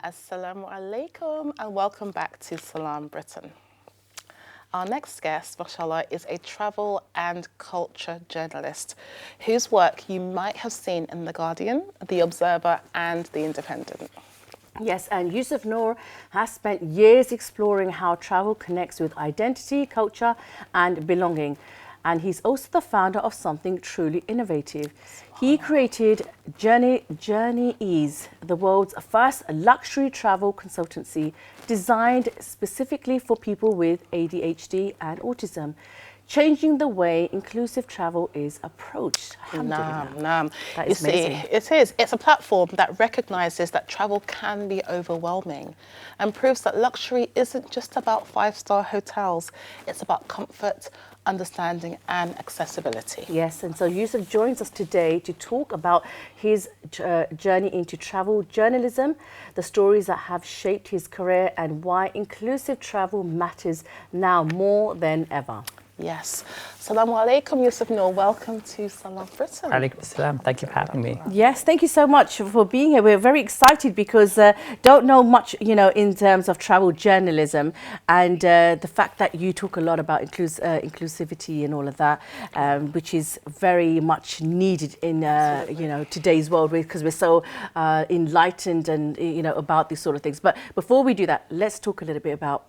Assalamu alaikum and welcome back to Salam Britain. Our next guest, mashallah, is a travel and culture journalist whose work you might have seen in The Guardian, The Observer and The Independent. Yes, and Yousif Nur has spent years exploring how travel connects with identity, culture and belonging. And he's also the founder of something truly innovative. He created Journeyease, the world's first luxury travel consultancy designed specifically for people with ADHD and autism, changing the way inclusive travel is approached. Naam. That You is amazing. see, it is. It's a platform that recognises that travel can be overwhelming and proves that luxury isn't just about five-star hotels. It's about comfort, understanding and accessibility. Yes, and so Yousif joins us today to talk about his journey into travel journalism, the stories that have shaped his career and why inclusive travel matters now more than ever. Yes. Assalamu alaikum, Yousif Nur. Welcome to Salam Britain. Alaikum salam. Thank you for having me. Yes, thank you so much for being here. We're very excited because don't know much, in terms of travel journalism and the fact that you talk a lot about inclusivity and all of that, which is very much needed in, today's world because we're so enlightened and, about these sort of things. But before we do that, let's talk a little bit about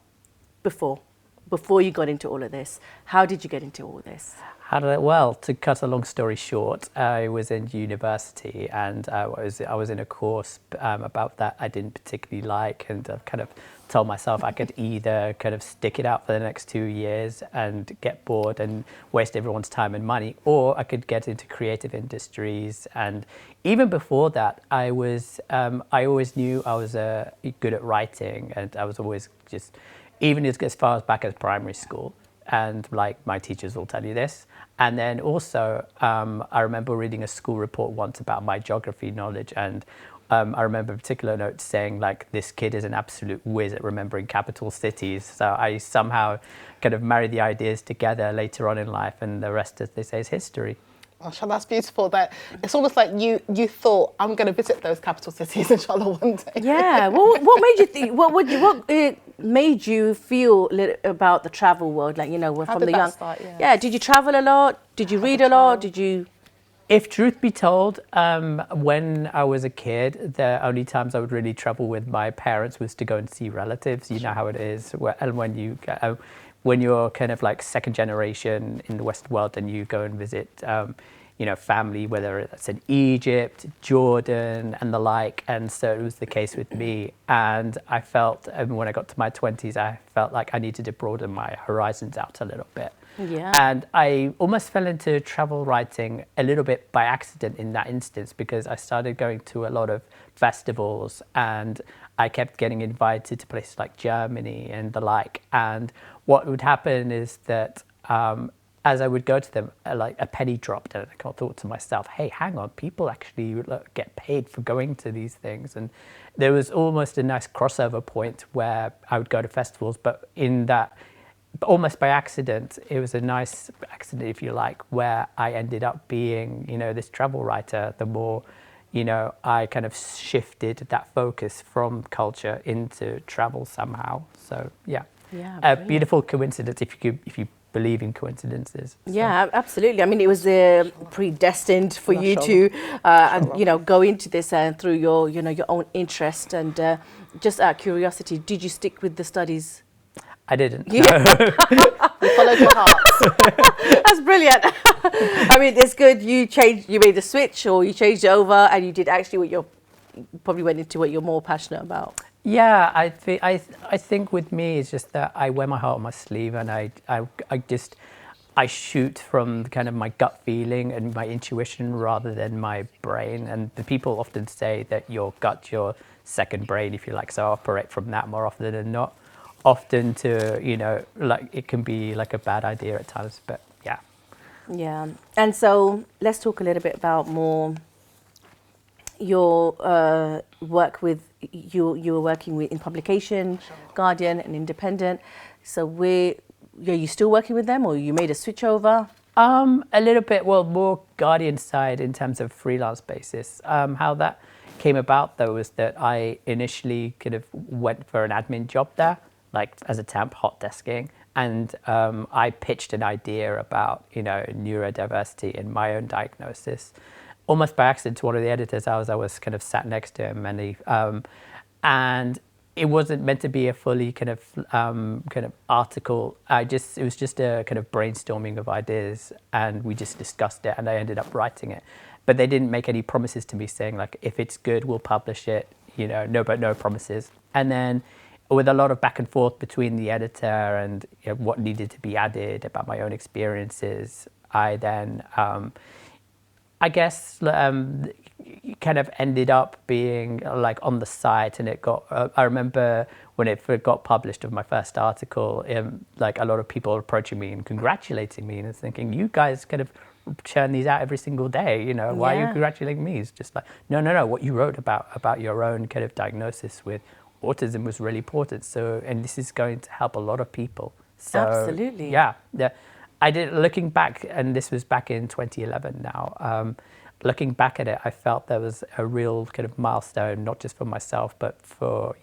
before you got into all of this. How did you get into all this? Well, to cut a long story short, I was in university and I was in a course about that I didn't particularly like, and I've kind of told myself I could either kind of stick it out for the next 2 years and get bored and waste everyone's time and money, or I could get into creative industries. And even before that, I always knew I was good at writing, and I was always just, even as far as back as primary school, and like my teachers will tell you this. And then also, I remember reading a school report once about my geography knowledge, and I remember a particular note saying like, this kid is an absolute whiz at remembering capital cities. So I somehow kind of married the ideas together later on in life, and the rest, as they say, is history. Mashallah, that's beautiful. That it's almost like you thought, I'm going to visit those capital cities, inshallah, one day. Yeah. What made you think? What made you feel about the travel world? Like, How from did the that young. start? Yeah. Yeah. Did you travel a lot? Did you read a lot? Did you? If truth be told, when I was a kid, the only times I would really travel with my parents was to go and see relatives. You know how it is. And when you're kind of like second generation in the Western world and you go and visit, family, whether it's in Egypt, Jordan and the like. And so it was the case with me. And I felt, when I got to my 20s, I felt like I needed to broaden my horizons out a little bit. Yeah. And I almost fell into travel writing a little bit by accident in that instance, because I started going to a lot of festivals and I kept getting invited to places like Germany and the like. And what would happen is that as I would go to them, like a penny dropped, and I thought to myself, hey, hang on, people actually get paid for going to these things. And there was almost a nice crossover point where I would go to festivals, but in that, almost by accident, it was a nice accident, if you like, where I ended up being, this travel writer. The more, I kind of shifted that focus from culture into travel somehow. So yeah, a beautiful coincidence if you believe in coincidences. So. Yeah, absolutely. I mean, it was predestined for you to, go into this and through your own interest and just out of curiosity, did you stick with the studies? I didn't. Yeah. You followed your heart. That's brilliant. I mean, it's good. You made the switch, or you changed it over, and you did actually probably went into what you're more passionate about. Yeah, I think with me it's just that I wear my heart on my sleeve, and I shoot from kind of my gut feeling and my intuition rather than my brain. And the people often say that your gut, your second brain, if you like. So I operate from that more often than not. Often it can be like a bad idea at times, but yeah. Yeah, and so let's talk a little bit about more your work with you were working with in publication, Guardian and Independent. So are you still working with them, or you made a switch over? A little bit, well, more Guardian side in terms of freelance basis. How that came about though was that I initially kind of went for an admin job there, like as a temp, hot desking, and I pitched an idea about neurodiversity and my own diagnosis, almost by accident to one of the editors. I was kind of sat next to him, and it wasn't meant to be a fully kind of article. It was just a kind of brainstorming of ideas, and we just discussed it, and I ended up writing it. But they didn't make any promises to me saying like, if it's good, we'll publish it. No promises. And then with a lot of back and forth between the editor and what needed to be added about my own experiences, I then, I guess, kind of ended up being like on the site, and it got. I remember when it got published of my first article, like a lot of people approaching me and congratulating me, and I was thinking, you guys kind of churn these out every single day. Why are you congratulating me? It's just like, no. What you wrote about your own kind of diagnosis with autism was really important. So, and this is going to help a lot of people. So, absolutely. Yeah. I did, looking back, and this was back in 2011 now, looking back at it, I felt there was a real kind of milestone, not just for myself, but for,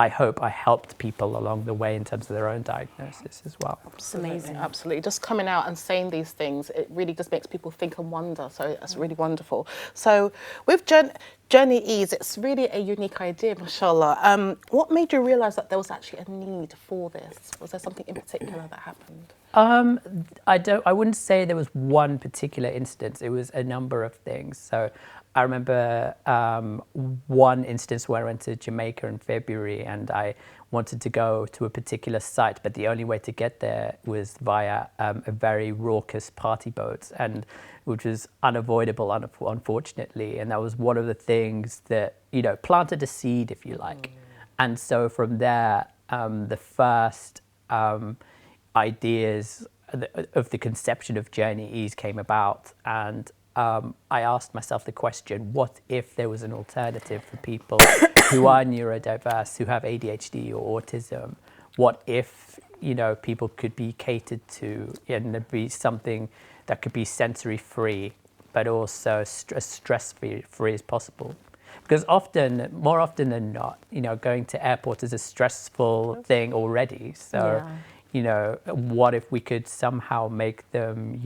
I hope I helped people along the way in terms of their own diagnosis as well. Absolutely, Amazing. absolutely. Just coming out and saying these things, it really just makes people think and wonder. So that's really wonderful. So with Journeyease, it's really a unique idea, mashallah. What made you realise that there was actually a need for this? Was there something in particular that happened? I wouldn't say there was one particular instance. It was a number of things. So I remember one instance where I went to Jamaica in February, and I wanted to go to a particular site, but the only way to get there was via a very raucous party boat, and which was unavoidable, unfortunately. And that was one of the things that planted a seed, if you like. And so from there, the first ideas of the conception of Journeyease came about, and I asked myself the question, what if there was an alternative for people who are neurodiverse, who have ADHD or autism? What if, people could be catered to, and there'd be something that could be sensory-free, but also as stress-free as possible? Because more often than not, going to airport is a stressful thing already. So, what if we could somehow make them,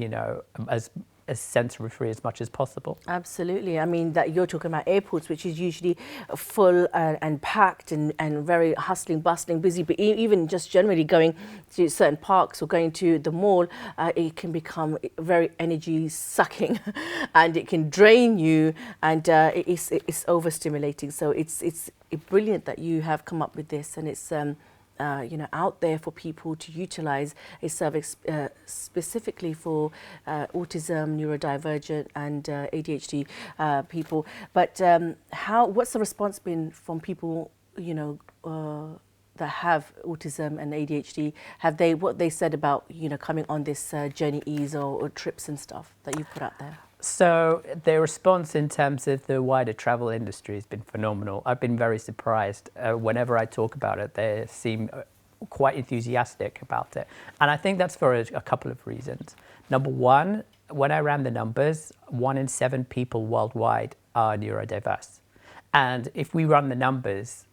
as sensory-free as much as possible? Absolutely. I mean, that you're talking about airports, which is usually full and packed and very hustling, bustling, busy. But even just generally going to certain parks or going to the mall, it can become very energy sucking, and it can drain you, and it's overstimulating. So it's brilliant that you have come up with this, and it's out there for people to utilize a service specifically for autism, neurodivergent, and ADHD people. But what's the response been from people, that have autism and ADHD? What they said about, coming on this Journeyease or trips and stuff that you've put out there? So the response in terms of the wider travel industry has been phenomenal. I've been very surprised. Whenever I talk about it, they seem quite enthusiastic about it. And I think that's for a couple of reasons. Number one, when I ran the numbers, 1 in 7 people worldwide are neurodiverse. And if we run the numbers,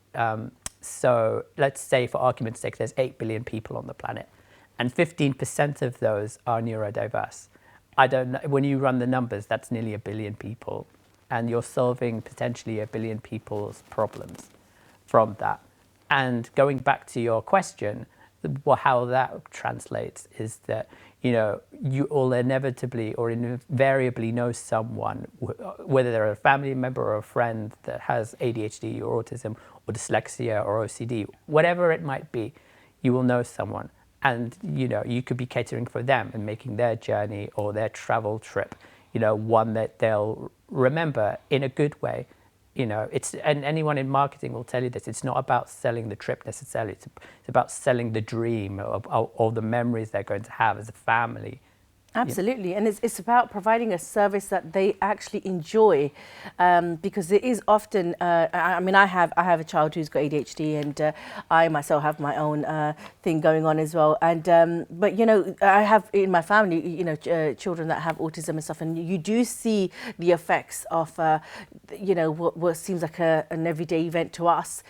so let's say for argument's sake, there's 8 billion people on the planet, and 15% of those are neurodiverse. I don't know, when you run the numbers, that's nearly 1 billion people, and you're solving potentially 1 billion people's problems from that. And going back to your question, how that translates is that, you all inevitably or invariably know someone, whether they're a family member or a friend that has ADHD or autism or dyslexia or OCD, whatever it might be, you will know someone. And, you could be catering for them and making their journey or their travel trip, one that they'll remember in a good way. And anyone in marketing will tell you this. It's not about selling the trip necessarily. It's about selling the dream or the memories they're going to have as a family Absolutely, and it's about providing a service that they actually enjoy, because it is often. I mean, I have a child who's got ADHD, and I myself have my own thing going on as well. And but you know, I have in my family, you know, children that have autism and stuff, and you do see the effects of, you know, what seems like an everyday event to us,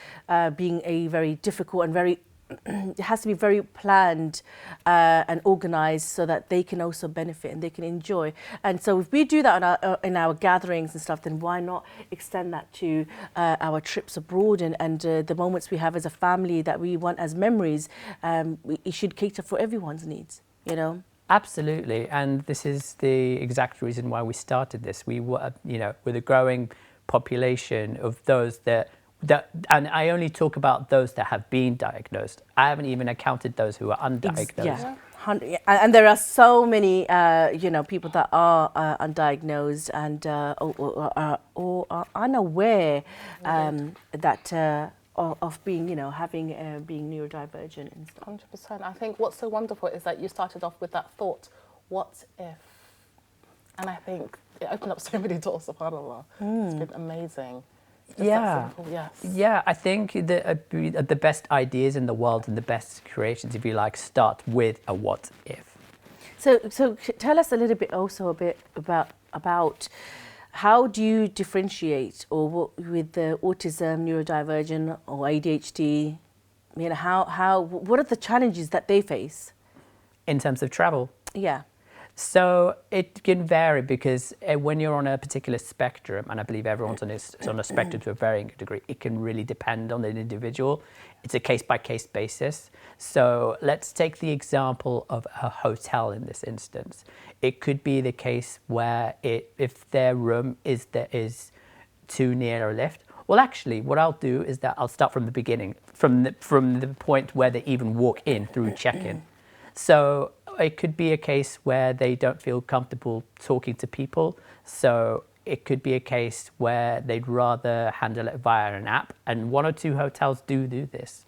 being a very difficult and very it has to be very planned and organized so that they can also benefit and they can enjoy. And so if we do that in our gatherings and stuff, then why not extend that to our trips abroad and the moments we have as a family that we want as memories. It should cater for everyone's needs, you know. Absolutely, and this is the exact reason why we started this. We were, you know, with a growing population of those that, and I only talk about those that have been diagnosed. I haven't even accounted those who are undiagnosed. Yeah. And there are so many, you know, people that are undiagnosed and or are unaware that of being, you know, having being neurodivergent and stuff. 100%. I think what's so wonderful is that you started off with that thought, what if? And I think it opened up so many doors, subhanAllah. It's been amazing. Just that simple, yes. Yeah, I think the best ideas in the world and the best creations, if you like, start with a what if. So tell us a little bit also about how do you differentiate or with the autism, neurodivergent or ADHD, you know, what are the challenges that they face? In terms of travel? Yeah. So it can vary because when you're on a particular spectrum, and I believe everyone's on a spectrum to a varying degree, it can really depend on the individual. It's a case-by-case basis. So let's take the example of a hotel in this instance. It could be the case where if their room is too near a lift, well, actually, what I'll do is that I'll start from the beginning, from the point where they even walk in through check-in. So it could be a case where they don't feel comfortable talking to people. So it could be a case where they'd rather handle it via an app. And 1 or 2 hotels do this.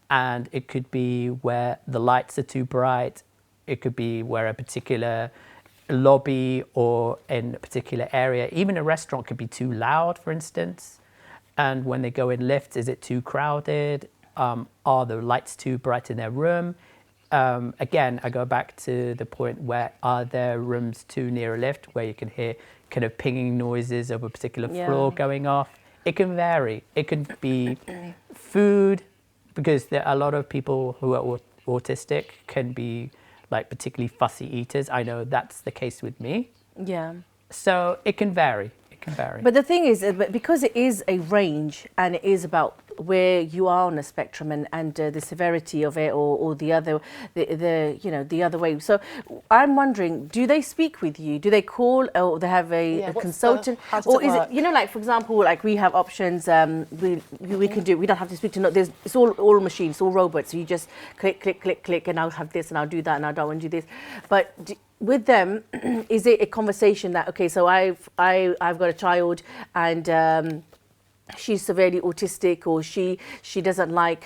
And it could be where the lights are too bright. It could be where a particular lobby or in a particular area, even a restaurant could be too loud, for instance. And when they go in lifts, is it too crowded? Are the lights too bright in their room? Again, I go back to the point where are there rooms too near a lift where you can hear kind of pinging noises of a particular floor going off. It can vary. It can be food, because there are a lot of people who are autistic can be like particularly fussy eaters. I know that's the case with me. Yeah. So it can vary. It can vary. But the thing is, because it is a range and it is about where you are on a spectrum and the severity of it or the other you know, the other way. So I'm wondering, do they speak with you? Do they call or they have a consultant? Or is it, you know, like for example, like we have options, we can do, we don't have to speak to, it's all machines, it's all robots. So you just click and I'll have this and I'll do that and I don't want to do this. But with them, is it a conversation that, okay, so I've got a child and she's severely autistic, or she doesn't like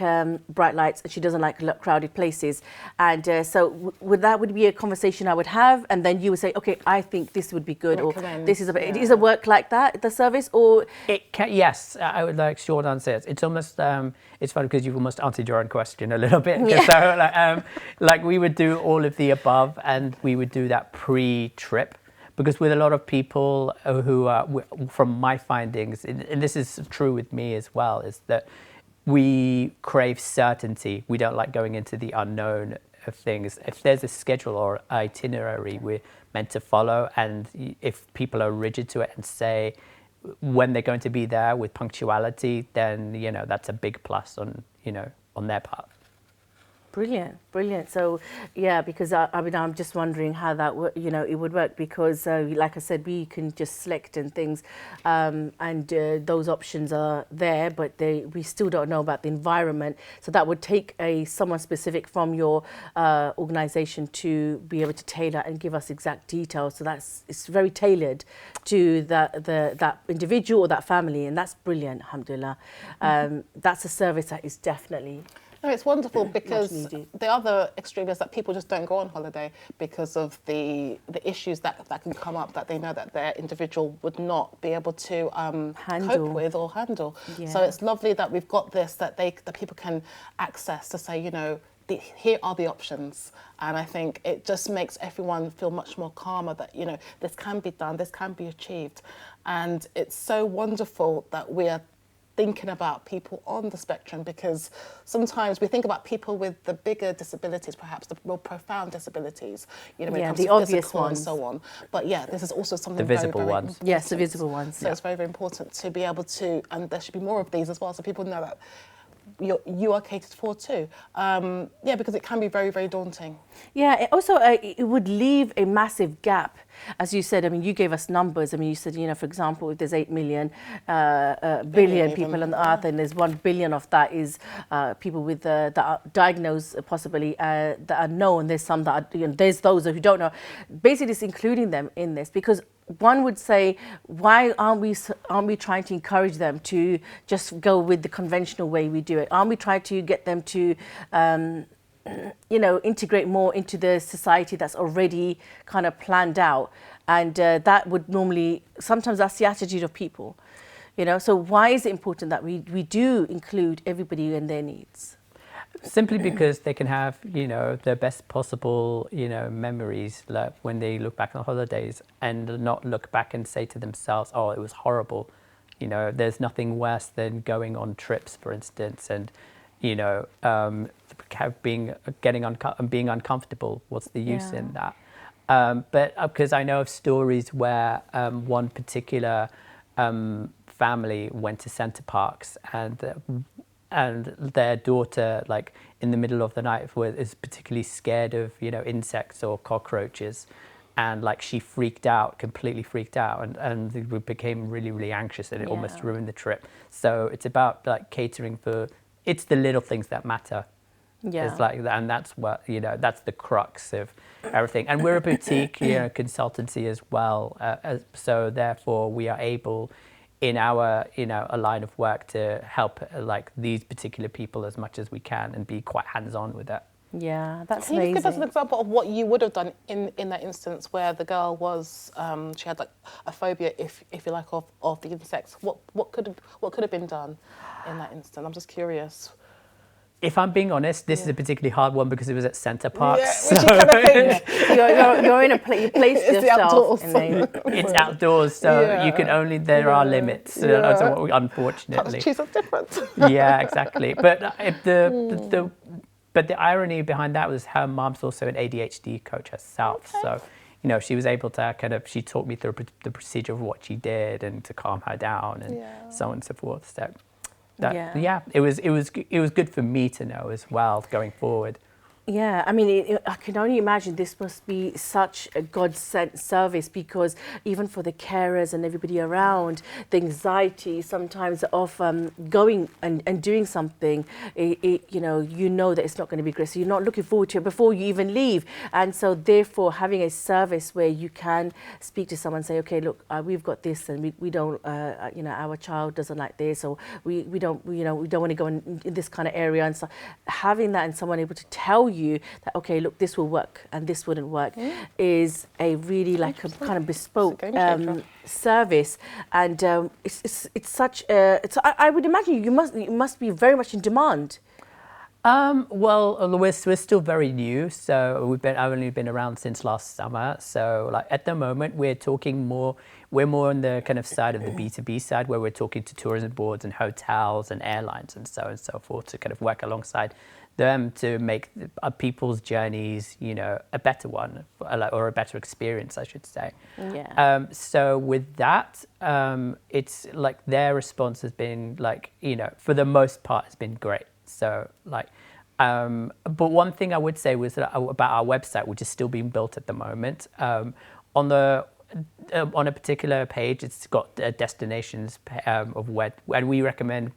bright lights and she doesn't like crowded places, and so would be a conversation I would have, and then you would say, okay, I think this would be good, or this is it is a work like that, the service, or it can, yes, I would like short answers. It's almost it's funny because you've almost answered your own question a little bit. So like we would do all of the above, and we would do that pre-trip. Because with a lot of people who are, from my findings, and this is true with me as well, is that we crave certainty. We don't like going into the unknown of things. If there's a schedule or itinerary we're meant to follow, and if people are rigid to it and say when they're going to be there with punctuality, then, you know, that's a big plus on, you know, on their part. Brilliant. So, yeah, because I mean, I'm just wondering how that you know, it would work, because like I said, we can just select and things, and those options are there, but we still don't know about the environment. So that would take someone specific from your organization to be able to tailor and give us exact details. So it's very tailored to that individual or that family, and that's brilliant. Alhamdulillah. That's a service that is definitely No, it's wonderful because needed. the other extreme is that people just don't go on holiday because of the issues that can come up that they know that their individual would not be able to cope with or handle. So Yeah. it's lovely that we've got this that people can access to say, here are the options. And I think it just makes everyone feel much more calmer that, this can be done, this can be achieved. And it's so wonderful that we are thinking about people on the spectrum, because sometimes we think about people with the bigger disabilities, perhaps the more profound disabilities, when it comes the to obvious physical ones. and so on. But yeah, this is also something The visible very, very ones. important. Yes, the visible ones. So it's very, very important to be able to, and there should be more of these as well, so people know that you are catered for too. Because it can be very, very daunting. Yeah, it would leave a massive gap. As you said, I mean, you gave us numbers. I mean, you said, for example, if there's 8 million, billion people on Earth, and there's 1 billion of that is people with that are diagnosed possibly that are known. There's some that are, there's those who don't know. Basically, it's including them in this, because one would say, why aren't we trying to encourage them to just go with the conventional way we do it? Aren't we trying to get them to integrate more into the society that's already kind of planned out? And that would normally, sometimes that's the attitude of people, So why is it important that we do include everybody and their needs? Simply because they can have, their best possible, memories, like when they look back on holidays, and not look back and say to themselves, oh, it was horrible. There's nothing worse than going on trips, for instance, and, being uncomfortable. What's the use in that? But because I know of stories where one particular family went to Center Parcs, and their daughter, like in the middle of the night, is particularly scared of insects or cockroaches, and like she completely freaked out, and we became really, really anxious, and it almost ruined the trip. So it's about like catering for, it's the little things that matter. Yeah. It's like, and that's what, that's the crux of everything. And we're a boutique, consultancy as well. So therefore we are able, in our, a line of work, to help like these particular people as much as we can and be quite hands-on with it. Yeah, that's Can you amazing. give us an example of what you would have done in that instance where the girl was, she had like a phobia, if you like, of the insects? What could have been done in that instance? I'm just curious. If I'm being honest, this is a particularly hard one because it was at Center Parcs. Yeah, which you kind of think. You're in a place, you place It's yourself. the outdoors. It's outdoors, so you can only, there are limits, unfortunately. Choose a different. Yeah, exactly. But but the irony behind that was her mom's also an ADHD coach herself. Okay. So, she was able to she taught me through the procedure of what she did and to calm her down and so on and so forth. So it was good for me to know as well going forward. Yeah, I mean, I can only imagine this must be such a God-sent service, because even for the carers and everybody around, the anxiety sometimes of going and doing something, you know that it's not going to be great. So you're not looking forward to it before you even leave. And so therefore, having a service where you can speak to someone and say, okay, look, we've got this, and we don't, our child doesn't like this, or we don't want to go in this kind of area. And so having that and someone able to tell you that, okay, look, this will work and this wouldn't work, is a really like a kind of bespoke service. And it's such a, I would imagine you must be very much in demand. Well, we're still very new, so I've only been around since last summer. So like at the moment, we're more on the kind of side of the B2B side, where we're talking to tourism boards and hotels and airlines and so forth, to kind of work alongside them to make people's journeys, a better one, or a better experience, I should say. Yeah. So with that, it's like their response has been like, for the most part, has been great. So like, but one thing I would say was that about our website, which is still being built at the moment, on a particular page, it's got destinations of where, and we recommend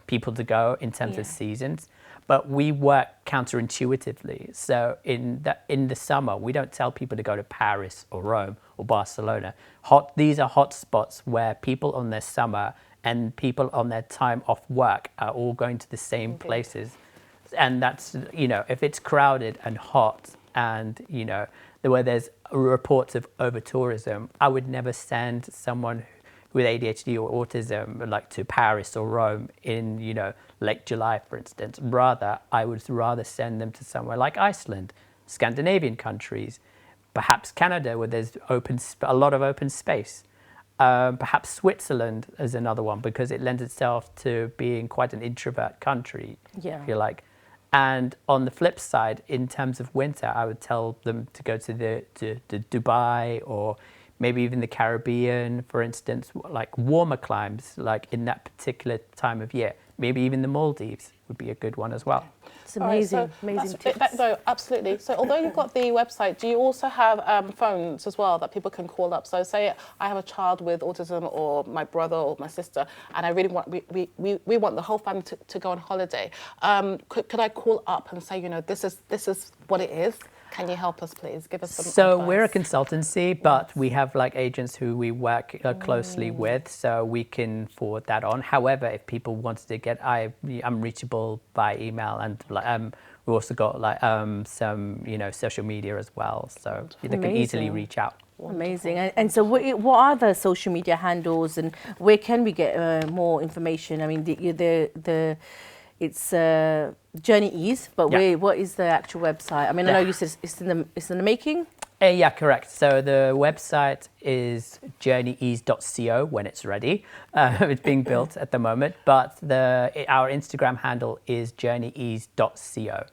people to go in terms of seasons. But we work counterintuitively. So in the summer, we don't tell people to go to Paris or Rome or Barcelona. These are hot spots where people on their summer and people on their time off work are all going to the same places. and that's, you know, if it's crowded and hot and, you know, where there's reports of over tourism, I would never send someone with ADHD or autism like to Paris or Rome in, you know, late July, for instance. Rather, I would rather send them to somewhere like Iceland, Scandinavian countries, perhaps Canada, where there's a lot of open space. Perhaps Switzerland is another one, because it lends itself to being quite an introvert country, if you like. And on the flip side, in terms of winter, I would tell them to go to Dubai, or maybe even the Caribbean, for instance, like warmer climes, like in that particular time of year. Maybe even the Maldives would be a good one as well. It's amazing, All right, so amazing tips. No, absolutely. So although you've got the website, do you also have phones as well that people can call up? So say I have a child with autism, or my brother or my sister, and I really want, we want the whole family to go on holiday. Could I call up and say, you know, this is what it is? Can you help us, please? Give us some advice. We're a consultancy, but we have like agents who we work closely with, so we can forward that on. However, if people wanted to get, I'm reachable by email, and we also got like some, you know, social media as well, so they can easily reach out. Amazing. And so what are the social media handles, and where can we get more information? I mean, it's Journeyease, but what is the actual website? I mean, I know you said it's in the making. Yeah, correct. So the website is journeyease.co when it's ready. It's being built at the moment, but our Instagram handle is journeyease.co.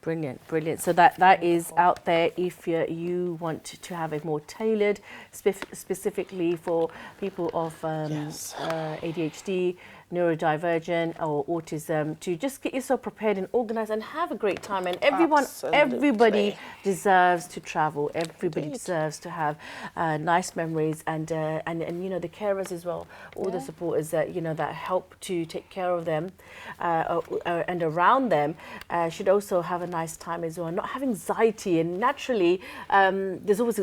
Brilliant, brilliant. So that is out there if you want to have a more tailored, specifically for people of ADHD, neurodivergent or autism, to just get yourself prepared and organized and have a great time. And everybody deserves to travel. Everybody deserves to have nice memories, and you know, the carers as well, all the supporters that, you know, that help to take care of them and around them should also have a nice time as well, not have anxiety. And naturally, there's always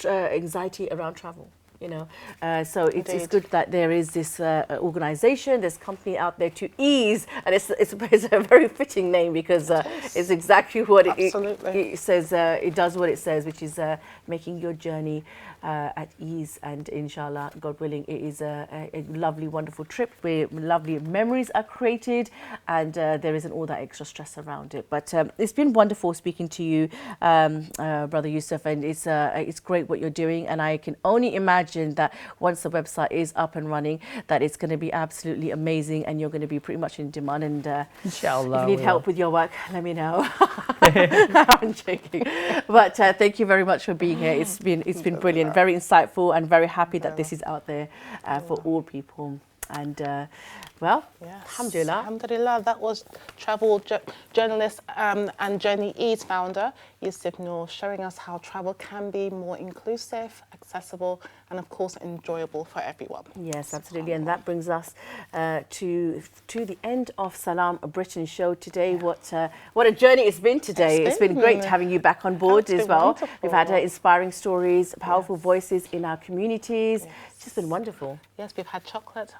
anxiety around travel. You know, so it's good that there is this organization, this company out there to ease, and it's a very fitting name, because it's exactly what it says. It does what it says, which is making your journey at ease. And inshallah, God willing, it is a lovely, wonderful trip where lovely memories are created, and there isn't all that extra stress around it. But it's been wonderful speaking to you, Brother Yousif, and it's great what you're doing, and I can only imagine that once the website is up and running, that it's going to be absolutely amazing, and you're going to be pretty much in demand. And inshallah, if you need help with your work, let me know. I'm joking, but thank you very much for being here. It's been brilliant, very insightful, and very happy that this is out there for all people. And well, alhamdulillah. Alhamdulillah, that was travel journalist and Journeyease founder Yousif Nur, showing us how travel can be more inclusive, accessible, and of course enjoyable for everyone. Yes, absolutely. And that brings us to the end of Salam Britain show today. What a journey it's been today. It's been great having you back on board as well. Wonderful. We've had inspiring stories, powerful voices in our communities. It's just been wonderful. Yes, we've had chocolate.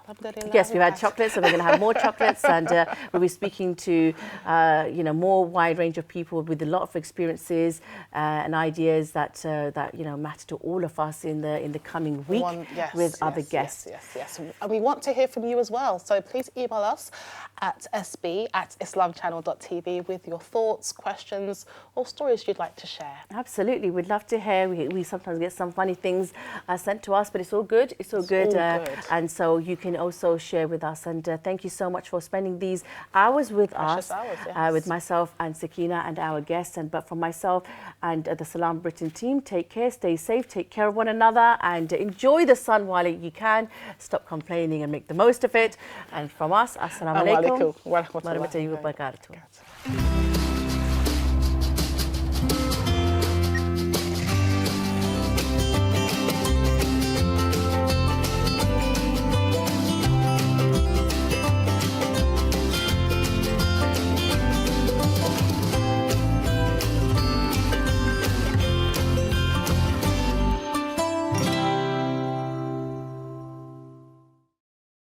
Yes, we've had chocolates, and we're going to have more chocolates. And we'll be speaking to you know, more wide range of people with a lot of experiences and ideas that you know, matter to all of us in the coming week with other guests. Yes. And we want to hear from you as well. So please email us at sb@islamchannel.tv with your thoughts, questions, or stories you'd like to share. Absolutely, we'd love to hear. We sometimes get some funny things sent to us, but it's all good. It's all good. And so you can also share with us. And thank you so much for spending these hours with us, with myself and Sakina and our guests. But for myself and the Salam Britain team, take care, stay safe, take care of one another, and enjoy the sun while you can. Stop complaining and make the most of it. And from us, assalamu alaikum wa rahmatullahi wa barakatuh.